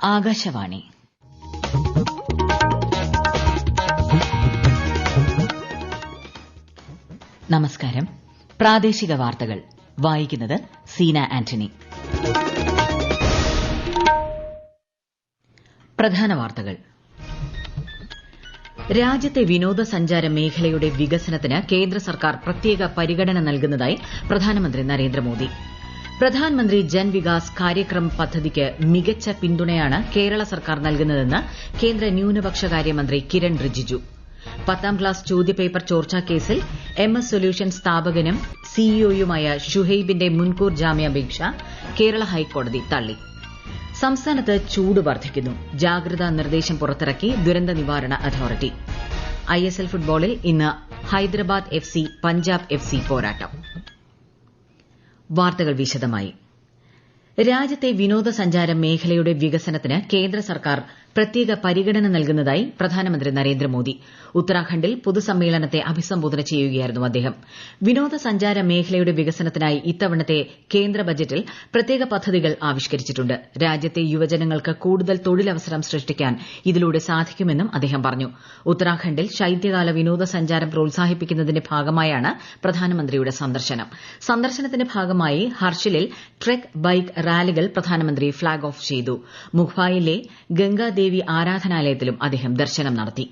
ആകാശവാണി. നമസ്കാരം. പ്രാദേശിക വാർത്തകൾ വായിക്കുന്നത് സീന ആന്റണി. പ്രധാന വാർത്തകൾ. രാജ്യത്തെ വിനോദസഞ്ചാര മേഖലയുടെ വികസനത്തിന് കേന്ദ്ര സർക്കാർ പ്രത്യേക പരിഗണന നൽകുന്നതായി പ്രധാനമന്ത്രി നരേന്ദ്രമോദി. പ്രധാൻമന്ത്രി ജൻ വികാസ് കാര്യക്രം പദ്ധതിക്ക് മികച്ച പിന്തുണയാണ് കേരള സർക്കാർ നൽകുന്നതെന്ന് കേന്ദ്ര ന്യൂനപക്ഷകാര്യമന്ത്രി കിരൺ റിജിജു. 10ാം ക്ലാസ് ചോദ്യപേപ്പർ ചോർച്ചാക്കേസിൽ MS സൊല്യൂഷൻ സ്ഥാപകനും സിഇഒയുമായ ഷുഹൈബിന്റെ മുൻകൂർ ജാമ്യാപേക്ഷ കേരള ഹൈക്കോടതി തള്ളി. സംസ്ഥാനത്ത് ചൂട് വർദ്ധിക്കുന്നു. ജാഗ്രതാ നിർദ്ദേശം പുറത്തിറക്കി ദുരന്ത നിവാരണ അതോറിറ്റി. ISL ഫുട്ബോളിൽ ഇന്ന് ഹൈദരാബാദ് FC പഞ്ചാബ് FC പോരാട്ടം. വാർത്തകൾ വിശദമായി. രാജ്യത്തെ വിനോദസഞ്ചാര മേഖലയുടെ വികസനത്തിന് കേന്ദ്ര സർക്കാർ പ്രത്യേക പരിഗണന നൽകുന്നതായി പ്രധാനമന്ത്രി നരേന്ദ്രമോദി. ഉത്തരാഖണ്ഡിൽ പൊതുസമ്മേളനത്തെ അഭിസംബോധന ചെയ്യുകയായിരുന്നു അദ്ദേഹം. വിനോദസഞ്ചാര മേഖലയുടെ വികസനത്തിനായി ഇത്തവണത്തെ കേന്ദ്ര ബജറ്റിൽ പ്രത്യേക പദ്ധതികൾ ആവിഷ്കരിച്ചിട്ടുണ്ട്. രാജ്യത്തെ യുവജനങ്ങൾക്ക് കൂടുതൽ തൊഴിലവസരം സൃഷ്ടിക്കാൻ ഇതിലൂടെ സാധിക്കുമെന്നും അദ്ദേഹം പറഞ്ഞു. ഉത്തരാഖണ്ഡിൽ ശൈത്യകാല വിനോദസഞ്ചാരം പ്രോത്സാഹിപ്പിക്കുന്നതിന്റെ ഭാഗമായാണ് പ്രധാനമന്ത്രിയുടെ സന്ദർശനം. സന്ദർശനത്തിന്റെ ഭാഗമായി ഹർഷിലിൽ ട്രെക്ക് ബൈക്ക് റാലികൾ പ്രധാനമന്ത്രി ഫ്ളാഗ് ഓഫ് ചെയ്തു. മുംബൈയിലെ ഗംഗാദേവി ആരാധനാലയത്തിലും അദ്ദേഹം ദർശനം നടത്തി.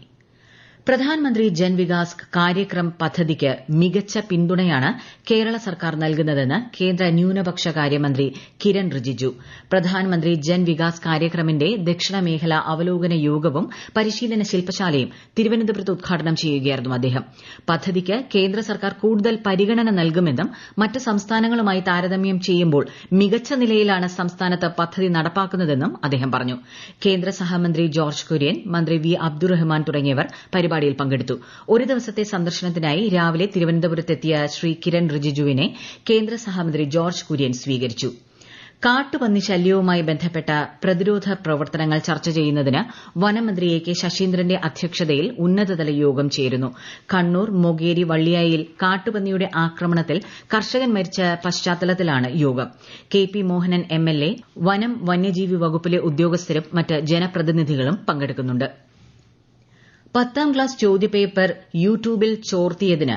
പ്രധാൻമന്ത്രി ജൻ വികാസ് കാര്യക്രം പദ്ധതിക്ക് മികച്ച പിന്തുണയാണ് കേരള സർക്കാർ നൽകുന്നതെന്ന് കേന്ദ്ര ന്യൂനപക്ഷകാര്യമന്ത്രി കിരൺ റിജിജു. പ്രധാൻമന്ത്രി ജൻ വികാസ് കാര്യക്രമിന്റെ ദക്ഷിണ മേഖല അവലോകന യോഗവും പരിശീലന ശില്പശാലയും തിരുവനന്തപുരത്ത് ഉദ്ഘാടനം ചെയ്യുകയായിരുന്നു അദ്ദേഹം. പദ്ധതിക്ക് കേന്ദ്ര സർക്കാർ കൂടുതൽ പരിഗണന നൽകുമെന്നും മറ്റ് സംസ്ഥാനങ്ങളുമായി താരതമ്യം ചെയ്യുമ്പോൾ മികച്ച നിലയിലാണ് സംസ്ഥാനത്ത് പദ്ധതി നടപ്പാക്കുന്നതെന്നും അദ്ദേഹം പറഞ്ഞു. കേന്ദ്ര സഹമന്ത്രി ജോർജ് കുര്യൻ, മന്ത്രി വി അബ്ദുറഹ്മാൻ തുടങ്ങിയവർ പരിപാടിയിൽ പങ്കെടുത്തു. ഒരു ദിവസത്തെ സന്ദർശനത്തിനായി രാവിലെ തിരുവനന്തപുരത്തെത്തിയ ശ്രീ കിരൺ റിജിജുവിനെ കേന്ദ്ര സഹമന്ത്രി ജോർജ് കുര്യൻ സ്വീകരിച്ചു. കാട്ടുപന്നി ശല്യവുമായി ബന്ധപ്പെട്ട പ്രതിരോധ പ്രവർത്തനങ്ങൾ ചർച്ച ചെയ്യുന്നതിന് വനമന്ത്രി AK ശശീന്ദ്രന്റെ അധ്യക്ഷതയിൽ ഉന്നതതല യോഗം ചേരുന്നു. കണ്ണൂർ മൊകേരി വള്ളിയായിൽ കാട്ടുപന്നിയുടെ ആക്രമണത്തിൽ കർഷകൻ മരിച്ച പശ്ചാത്തലത്തിലാണ് യോഗം. KP മോഹനൻ MLA, വനം വന്യജീവി വകുപ്പിലെ ഉദ്യോഗസ്ഥരും മറ്റ് ജനപ്രതിനിധികളും പങ്കെടുക്കുന്നുണ്ട്. 10ാം ക്ലാസ് ചോദ്യപേപ്പർ യൂട്യൂബിൽ ചോർത്തിയതിന്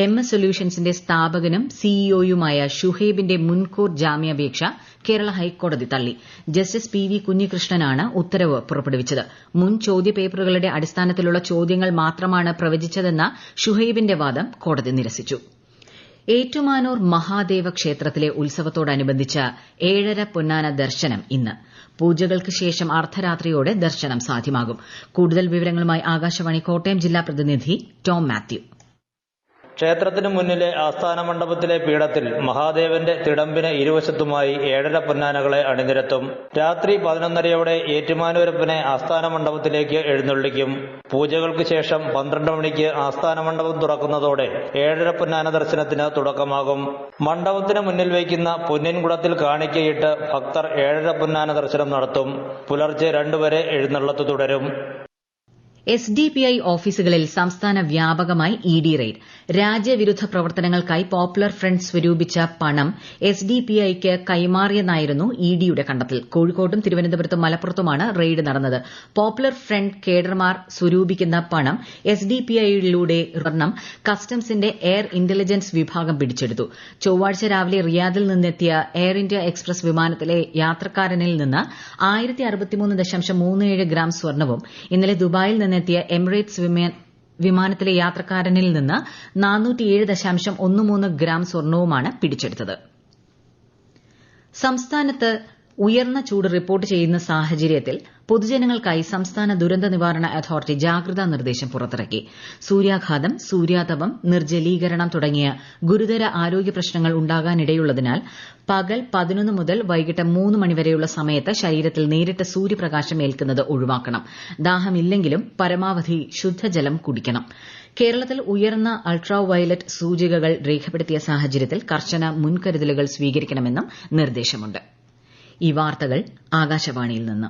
MS സൊല്യൂഷൻസിന്റെ സ്ഥാപകനും സിഇഒയുമായ ഷുഹൈബിന്റെ മുൻകൂർ ജാമ്യാപേക്ഷ കേരള ഹൈക്കോടതി തള്ളി. ജസ്റ്റിസ് PV കുഞ്ഞികൃഷ്ണനാണ് ഉത്തരവ് പുറപ്പെടുവിച്ചത്. മുൻ ചോദ്യപേപ്പറുകളുടെ അടിസ്ഥാനത്തിലുള്ള ചോദ്യങ്ങൾ മാത്രമാണ് പ്രവചിച്ചതെന്ന ഷുഹൈബിന്റെ വാദം കോടതി നിരസിച്ചു. ഏറ്റുമാനൂർ മഹാദേവ ക്ഷേത്രത്തിലെ ഉത്സവത്തോടനുബന്ധിച്ച 7:30 പൊന്നാന ദർശനം ഇന്ന്. പൂജകൾക്ക് ശേഷം അർദ്ധരാത്രിയോടെ ദർശനം സാധ്യമാകും. കൂടുതൽ വിവരങ്ങളുമായി ആകാശവാണി കോട്ടയം ജില്ലാ പ്രതിനിധി ടോം മാത്യു. ക്ഷേത്രത്തിനു മുന്നിലെ ആസ്ഥാന മണ്ഡപത്തിലെ പീഠത്തിൽ മഹാദേവന്റെ തിടമ്പിന് ഇരുവശത്തുമായി 7:30 പൊന്നാനകളെ അണിനിരത്തും. രാത്രി 11:30യോടെ ഏറ്റുമാനൂരപ്പനെ ആസ്ഥാന മണ്ഡപത്തിലേക്ക് എഴുന്നള്ളിക്കും. പൂജകൾക്ക് ശേഷം 12 മണിക്ക് ആസ്ഥാന മണ്ഡപം തുറക്കുന്നതോടെ 7:30 പൊന്നാന ദർശനത്തിന് തുടക്കമാകും. മണ്ഡപത്തിന് മുന്നിൽ വയ്ക്കുന്ന പൊന്നിൻകുടത്തിൽ കാണിക്കയിട്ട് ഭക്തർ 7:30 പൊന്നാന ദർശനം നടത്തും. പുലർച്ചെ 2 വരെ എഴുന്നള്ളത്ത് തുടരും. SDPI ഓഫീസുകളിൽ സംസ്ഥാന വ്യാപകമായി ED റെയ്ഡ്. രാജ്യവിരുദ്ധ പ്രവർത്തനങ്ങൾക്കായി പോപ്പുലർ ഫ്രണ്ട് സ്വരൂപിച്ച പണം SDPIക്ക് കൈമാറിയെന്നായിരുന്നു EDയുടെ കണ്ടെത്തൽ. കോഴിക്കോട്ടും തിരുവനന്തപുരത്തും മലപ്പുറത്തുമാണ് റെയ്ഡ് നടന്നത്. പോപ്പുലർ ഫ്രണ്ട് കേഡർമാർ സ്വരൂപിക്കുന്ന പണം SDPIയിലൂടെ കസ്റ്റംസിന്റെ എയർ ഇന്റലിജൻസ് വിഭാഗം പിടിച്ചെടുത്തു. ചൊവ്വാഴ്ച രാവിലെ റിയാദിൽ നിന്നെത്തിയ എയർ ഇന്ത്യ എക്സ്പ്രസ് വിമാനത്തിലെ യാത്രക്കാരനിൽ നിന്ന് 1033.37 ഗ്രാം സ്വർണവും ഇന്നലെ ദുബായിൽ നിന്നെത്തിയ എമിറേറ്റ്സ് വിമാനത്തിലെ യാത്രക്കാരനിൽ നിന്ന് 407.13 ഗ്രാം സ്വർണവുമാണ് പിടിച്ചെടുത്തത്. സംസ്ഥാനത്ത് ഉയർന്ന ചൂട് റിപ്പോർട്ട് ചെയ്യുന്ന സാഹചര്യത്തിൽ പൊതുജനങ്ങൾക്കായി സംസ്ഥാന ദുരന്ത നിവാരണ അതോറിറ്റി ജാഗ്രതാ നിർദ്ദേശം പുറത്തിറക്കി. സൂര്യാഘാതം, സൂര്യാതപം, നിർജ്ജലീകരണം തുടങ്ങിയ ഗുരുതര ആരോഗ്യ പ്രശ്നങ്ങൾ ഉണ്ടാകാനിടയുള്ളതിനാൽ പകൽ 11 മുതൽ വൈകിട്ട് 3 മണിവരെയുള്ള സമയത്ത് ശരീരത്തിൽ നേരിട്ട് സൂര്യപ്രകാശം ഏൽക്കുന്നത് ഒഴിവാക്കണം. ദാഹമില്ലെങ്കിലും പരമാവധി ശുദ്ധജലം കുടിക്കണം. കേരളത്തിൽ ഉയർന്ന അൾട്രാ വയലറ്റ് സൂചികകൾ രേഖപ്പെടുത്തിയ സാഹചര്യത്തിൽ കർശന മുൻകരുതലുകൾ സ്വീകരിക്കണമെന്നും നിർദ്ദേശമുണ്ട്. ഈ വാർത്തകൾ ആകാശവാണിയിൽ നിന്ന്.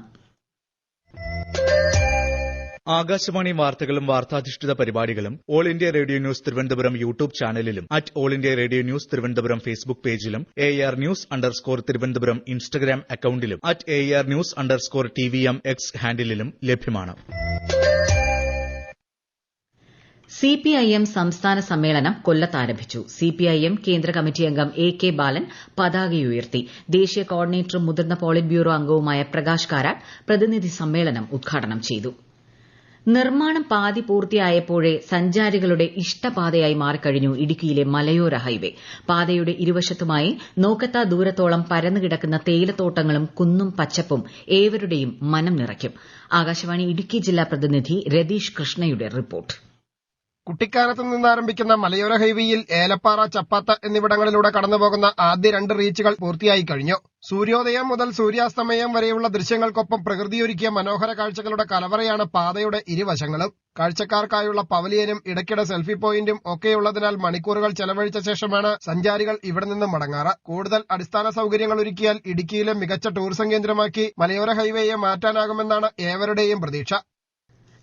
ആകാശവാണി വാർത്തകളും വാർത്താധിഷ്ഠിത പരിപാടികളും all India radio news Thiruvananthapuram YouTube ചാനലിലും @all India radio news Thiruvananthapuram Facebook പേജിലും AR News_ തിരുവനന്തപുരം ഇൻസ്റ്റഗ്രാം അക്കൌണ്ടിലും @AR News_TVM X ഹാൻഡിലും ലഭ്യമാണ്. CPIM സംസ്ഥാന സമ്മേളനം കൊല്ലത്ത് ആരംഭിച്ചു. CPIM കേന്ദ്ര കമ്മിറ്റി അംഗം AK ബാലൻ പതാകയുയർത്തി. ദേശീയ കോർഡിനേറ്ററും മുതിർന്ന പോളിറ്റ് ബ്യൂറോ അംഗവുമായ പ്രകാശ് കാരാട്ട് പ്രതിനിധി സമ്മേളനം ഉദ്ഘാടനം ചെയ്തു. നിർമ്മാണം പാതി പൂർത്തിയായപ്പോഴേ സഞ്ചാരികളുടെ ഇഷ്ടപാതയായി മാറിക്കഴിഞ്ഞു ഇടുക്കിയിലെ മലയോര ഹൈവേ. പാതയുടെ ഇരുവശത്തുമായി നോക്കെത്താ ദൂരത്തോളം പരന്നുകിടക്കുന്ന തേയിലത്തോട്ടങ്ങളും കുന്നും പച്ചപ്പും ഏവരുടെയും മനം നിറയ്ക്കും. ആകാശവാണി ഇടുക്കി ജില്ലാ പ്രതിനിധി രതീഷ് കൃഷ്ണയുടെ റിപ്പോർട്ട്. കുട്ടിക്കാനത്ത് നിന്നാരംഭിക്കുന്ന മലയോര ഹൈവേയിൽ ഏലപ്പാറ, ചപ്പാത്ത എന്നിവിടങ്ങളിലൂടെ കടന്നുപോകുന്ന ആദ്യ 2 റീച്ചുകൾ പൂർത്തിയായി കഴിഞ്ഞു. സൂര്യോദയം മുതൽ സൂര്യാസ്തമയം വരെയുള്ള ദൃശ്യങ്ങൾക്കൊപ്പം പ്രകൃതിയൊരുക്കിയ മനോഹര കാഴ്ചകളുടെ കലവറയാണ് പാതയുടെ ഇരുവശങ്ങളും. കാഴ്ചക്കാർക്കായുള്ള പവലിയനും ഇടയ്ക്കിടെ സെൽഫി പോയിന്റും ഒക്കെയുള്ളതിനാൽ മണിക്കൂറുകൾ ചെലവഴിച്ച ശേഷമാണ് സഞ്ചാരികൾ ഇവിടെ നിന്ന് മടങ്ങാറ്. കൂടുതൽ അടിസ്ഥാന സൌകര്യങ്ങൾ ഒരുക്കിയാൽ ഇടുക്കിയിലെ മികച്ച ടൂറിസം കേന്ദ്രമാക്കി മലയോര ഹൈവേയെ മാറ്റാനാകുമെന്നാണ് ഏവരുടെയും പ്രതീക്ഷ.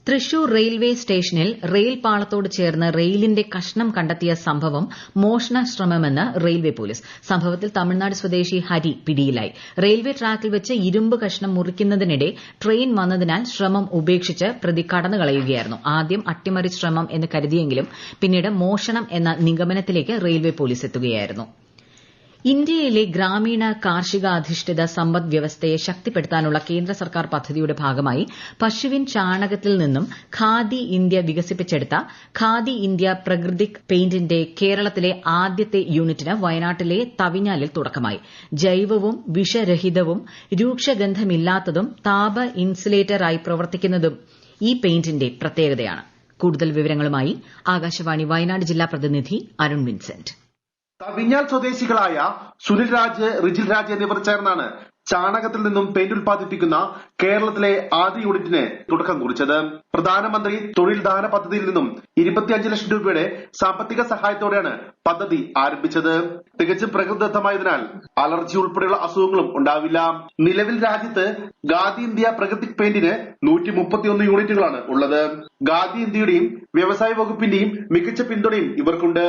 തൃശൂർ റെയിൽവേ സ്റ്റേഷനിൽ റെയിൽ പാളത്തോട് ചേർന്ന് റെയിലിന്റെ കഷ്ണം കണ്ടെത്തിയ സംഭവം മോഷണ ശ്രമമെന്ന് റെയിൽവേ പോലീസ്. സംഭവത്തിൽ തമിഴ്നാട് സ്വദേശി ഹരി പിടിയിലായി. റെയിൽവേ ട്രാക്കിൽ വെച്ച് ഇരുമ്പ് കഷ്ണം മുറിക്കുന്നതിനിടെ ട്രെയിൻ വന്നതിനാൽ ശ്രമം ഉപേക്ഷിച്ച് പ്രതി കടന്നുകളയുകയായിരുന്നു. ആദ്യം അട്ടിമറി ശ്രമം എന്ന് കരുതിയെങ്കിലും പിന്നീട് മോഷണം എന്ന നിഗമനത്തിലേക്ക് റെയിൽവേ പോലീസ് എത്തുകയായിരുന്നു. ഇന്ത്യയിലെ ഗ്രാമീണ കാർഷികാധിഷ്ഠിത സമ്പദ് വ്യവസ്ഥയെ ശക്തിപ്പെടുത്താനുള്ള കേന്ദ്ര സർക്കാർ പദ്ധതിയുടെ ഭാഗമായി പശുവിൻ ചാണകത്തിൽ നിന്നും ഖാദി ഇന്ത്യ വികസിപ്പിച്ചെടുത്ത ഖാദി ഇന്ത്യ പ്രകൃതിക് പെയിന്റിന്റെ കേരളത്തിലെ ആദ്യത്തെ യൂണിറ്റിന് വയനാട്ടിലെ തവിഞ്ഞാലിൽ തുടക്കമായി. ജൈവവും വിഷരഹിതവും രൂക്ഷഗന്ധമില്ലാത്തതും താപ ഇൻസുലേറ്ററായി പ്രവർത്തിക്കുന്നതും ഈ പെയിന്റിന്റെ പ്രത്യേകതയാണ്. കൂടുതൽ വിവരങ്ങളുമായി ആകാശവാണി വയനാട് ജില്ലാ പ്രതിനിധി അരുൺ വിൻസെന്റ്. തവിഞ്ഞാൽ സ്വദേശികളായ സുനിൽ രാജ്, റിജിൽ രാജ് എന്നിവർ ചേർന്നാണ് ചാണകത്തിൽ നിന്നും പെയിന്റ് ഉൽപ്പാദിപ്പിക്കുന്ന കേരളത്തിലെ ആദ്യ യൂണിറ്റിന് തുടക്കം കുറിച്ചത്. പ്രധാനമന്ത്രി തൊഴിൽ ദാന പദ്ധതിയിൽ നിന്നും 25 ലക്ഷം രൂപയുടെ സാമ്പത്തിക സഹായത്തോടെയാണ് പദ്ധതി ആരംഭിച്ചത്. തികച്ചും പ്രകൃതിദത്തമായതിനാൽ അലർജി ഉൾപ്പെടെയുള്ള അസുഖങ്ങളും ഉണ്ടാവില്ല. നിലവിൽ രാജ്യത്ത് ഖാദി ഇന്ത്യ പ്രകൃതിക് പെയിന്റിന് 131 യൂണിറ്റുകളാണ് ഉള്ളത്. ഖാദി ഇന്ത്യയുടെയും വ്യവസായ വകുപ്പിന്റെയും മികച്ച പിന്തുണയും ഇവർക്കുണ്ട്.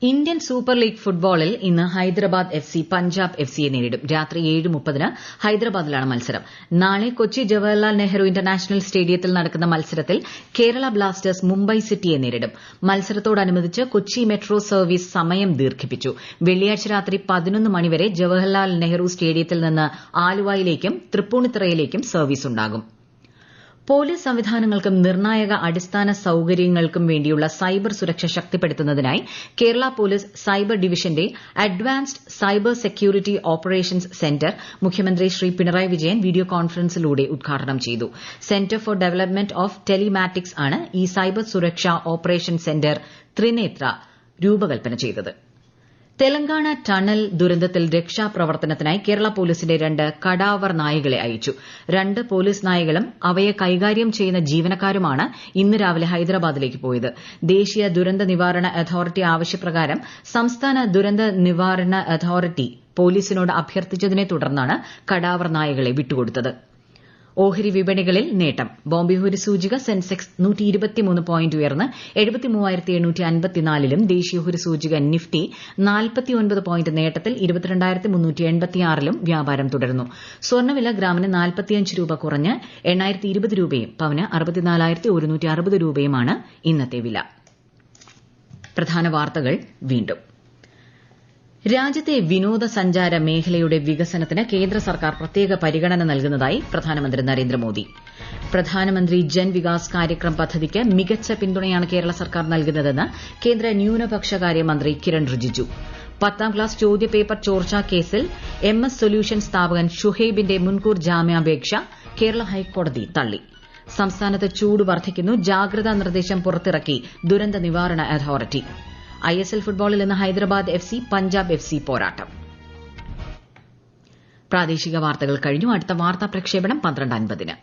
ഇന്ത്യൻ സൂപ്പർ ലീഗ് ഫുട്ബോളിൽ ഇന്ന് ഹൈദരാബാദ് FC പഞ്ചാബ് FCയെ നേരിടും. രാത്രി 7:30 ഹൈദരാബാദിലാണ് മത്സരം. നാളെ കൊച്ചി ജവഹർലാൽ നെഹ്റു ഇന്റർനാഷണൽ സ്റ്റേഡിയത്തിൽ നടക്കുന്ന മത്സരത്തിൽ കേരള ബ്ലാസ്റ്റേഴ്സ് മുംബൈ സിറ്റിയെ നേരിടും. മത്സരത്തോടനുബന്ധിച്ച് കൊച്ചി മെട്രോ സർവീസ് സമയം ദീർഘിപ്പിച്ചു. വെള്ളിയാഴ്ച രാത്രി 11 മണിവരെ ജവഹർലാൽ നെഹ്റു സ്റ്റേഡിയത്തിൽ നിന്ന് ആലുവയിലേക്കും തൃപ്പൂണിത്തുറയിലേക്കും സർവീസ് ഉണ്ടാകും. പോലീസ് സംവിധാനങ്ങൾക്കും നിർണായക അടിസ്ഥാന സൌകര്യങ്ങൾക്കും വേണ്ടിയുള്ള സൈബർ സുരക്ഷ ശക്തിപ്പെടുത്തുന്നതിനായി കേരള പോലീസ് സൈബർ ഡിവിഷന്റെ advanced cyber security operations centre മുഖ്യമന്ത്രി ശ്രീ പിണറായി വിജയൻ വീഡിയോ കോൺഫറൻസിലൂടെ ഉദ്ഘാടനം ചെയ്തു. Centre for development of telematics ആണ് ഈ സൈബർ സുരക്ഷാ ഓപ്പറേഷൻ സെന്റർ ത്രിനേത്ര രൂപകൽപ്പന ചെയ്തത്. തെലങ്കാന ടണൽ ദുരന്തത്തിൽ രക്ഷാപ്രവർത്തനത്തിനായി കേരള പോലീസിന്റെ 2 കടാവർ നായകളെ അയച്ചു. 2 പോലീസ് നായകളും അവയെ കൈകാര്യം ചെയ്യുന്ന ജീവനക്കാരുമാണ് ഇന്ന് രാവിലെ ഹൈദരാബാദിലേക്ക് പോയത്. ദേശീയ ദുരന്ത നിവാരണ അതോറിറ്റി ആവശ്യപ്രകാരം സംസ്ഥാന ദുരന്ത നിവാരണ അതോറിറ്റി പോലീസിനോട് അഭ്യർത്ഥിച്ചതിനെ തുടർന്നാണ് കടാവർ നായകളെ വിട്ടുകൊടുത്തത്. ഓഹരി വിപണികളിൽ നേട്ടം. ബോംബെ ഓഹരി സൂചിക സെൻസെക്സ് 123 പോയിന്റ് ഉയർന്ന് 73,854-ലും ദേശീയ ഓഹരി സൂചിക നിഫ്റ്റി 49 പോയിന്റ് നേട്ടത്തിൽ 22,386-ലും വ്യാപാരം തുടരുന്നു. സ്വർണ്ണവില ഗ്രാമിന് 45 രൂപ കുറഞ്ഞ് 8,020 രൂപയും പവന് 64,160 രൂപയുമാണ് ഇന്നത്തെ വില. പ്രധാന വാർത്തകൾ വീണ്ടും. രാജ്യത്തെ വിനോദസഞ്ചാര മേഖലയുടെ വികസനത്തിന് കേന്ദ്ര സർക്കാർ പ്രത്യേക പരിഗണന നൽകുന്നതായി പ്രധാനമന്ത്രി നരേന്ദ്രമോദി. പ്രധാനമന്ത്രി ജൻ വികാസ് കാര്യക്രം പദ്ധതിക്ക് മികച്ച പിന്തുണയാണ് കേരള സർക്കാർ നൽകുന്നതെന്ന് കേന്ദ്ര ന്യൂനപക്ഷകാര്യ മന്ത്രി കിരൺ റിജിജു. 10ാം ക്ലാസ് ചോദ്യപേപ്പർ ചോർച്ചാ കേസിൽ MS സൊല്യൂഷൻ സ്ഥാപകൻ ഷുഹൈബിന്റെ മുൻകൂർ ജാമ്യാപേക്ഷ കേരള ഹൈക്കോടതി തള്ളി. സംസ്ഥാനത്ത് ചൂട് വർദ്ധിക്കുന്നു. ജാഗ്രതാ നിർദ്ദേശം പുറത്തിറക്കി ദുരന്ത നിവാരണ അതോറിറ്റി. ISL ഫുട്ബോളിൽ ഇന്ന് ഹൈദരാബാദ് FC പഞ്ചാബ് FC പോരാട്ടം. പ്രാദേശിക വാർത്തകൾ കഴിഞ്ഞു. അടുത്ത വാർത്താ പ്രക്ഷേപണം 12:50-ന്.